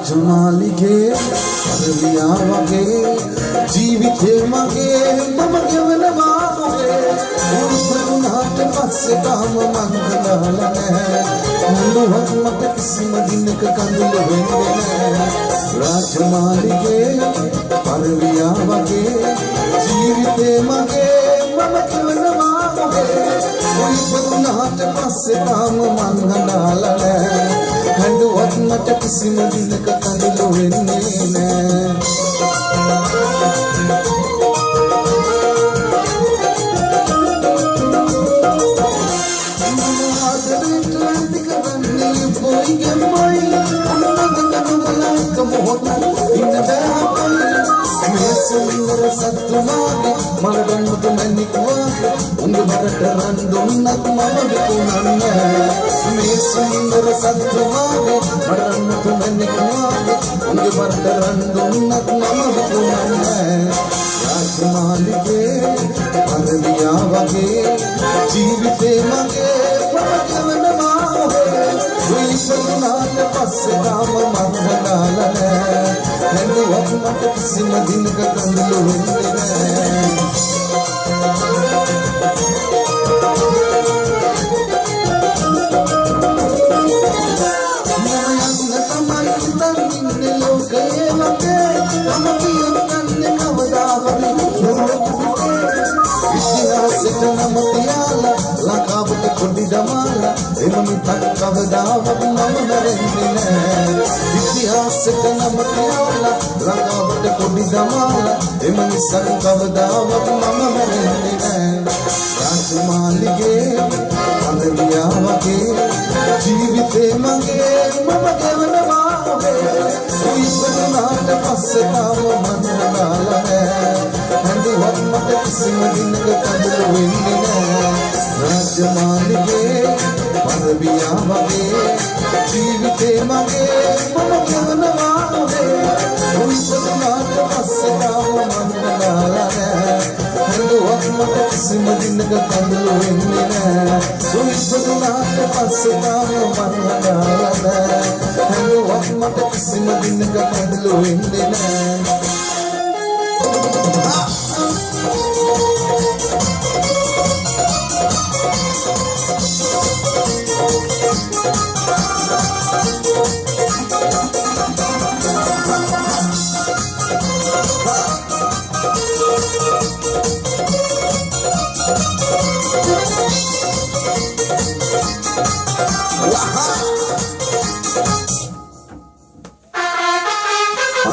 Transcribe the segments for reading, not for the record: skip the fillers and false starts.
රාජමාලිගේ අරලියා වගේ ජීවිතේ මගේ මම ගෙවනවා ඔබේ උරුණාට පස්සේ තාම මංගලාල නැහැ මුළුවත් මට කිසිම දිනක කඳුළු වෙන්නේ නැහැ රාජමාලිගේ අරලියා වගේ ජීවිතේ මගේ මම ගෙවනවා ඔබේ උරුණාට පස්සේ තාම මංගලාල නැහැ හඬුවත් මට කිසිම දිනක කඳුළු වෙන්නේ නැහැ සත්තුමාගේ මලඩන්නට මැනිකුවාගේ උඹ බරට රන් දුන්නත් මම විකුණන්නේ මේ සුන්දර සත්තුමාගේ මලඩන්නට මැනිකුවාගේ උඹ බරට රන් දුන්නත් මම විකුණන්නේ රාජමාලිගේ අරලියා වගේ ජීවිතේ මගේ පරගවනවා විශ්වනාට පස්සේ තාම මංගලාල නැහැ හැදුවත් මට කිසිම දිනක කඳුළු වෙන්නේ නැහැ ලංකාවට කොඩි දමාලා එමමි තක් කවදාවත් මම මැරෙන්නේ නැහැ ඉතිහාසෙට නම තියාලා ලංකාවට කොඩි දමාලා එමමි සක් කවදාවත් මම මැරෙන්නේ නැහැ රාජමාලිගේ අරලියා වගේ ජීවිතේ මගේ මම ගෙවනවා ඔබේ ඉස්සරහට පස්සේ තාම මංගලාල නැහැ හඳුවත් මට කිසිම දිනක කඳුළු වෙන්නේ නැහැ රාජමාලිගේ අරලියා වගේ ජීවිතේ මගේ මම ගෙවනවා ඔබේ ඉස්සරහට පස්සේ තාම මංගලාල නැහැ හඳුවත් මට කිසිම දිනක කඳුළු වෙන්නේ නැහැ ඉස්සරහට පස්සේ තාම මංගලාල නැහැ හඳුවත් මට කිසිම දිනක කඳුළු වෙන්නේ නැහැ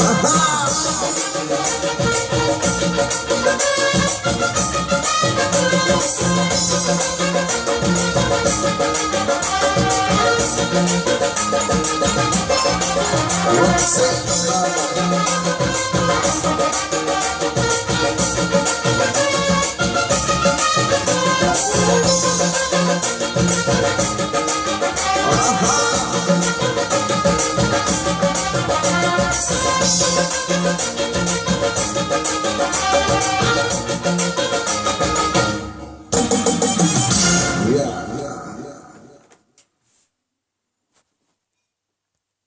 Aha!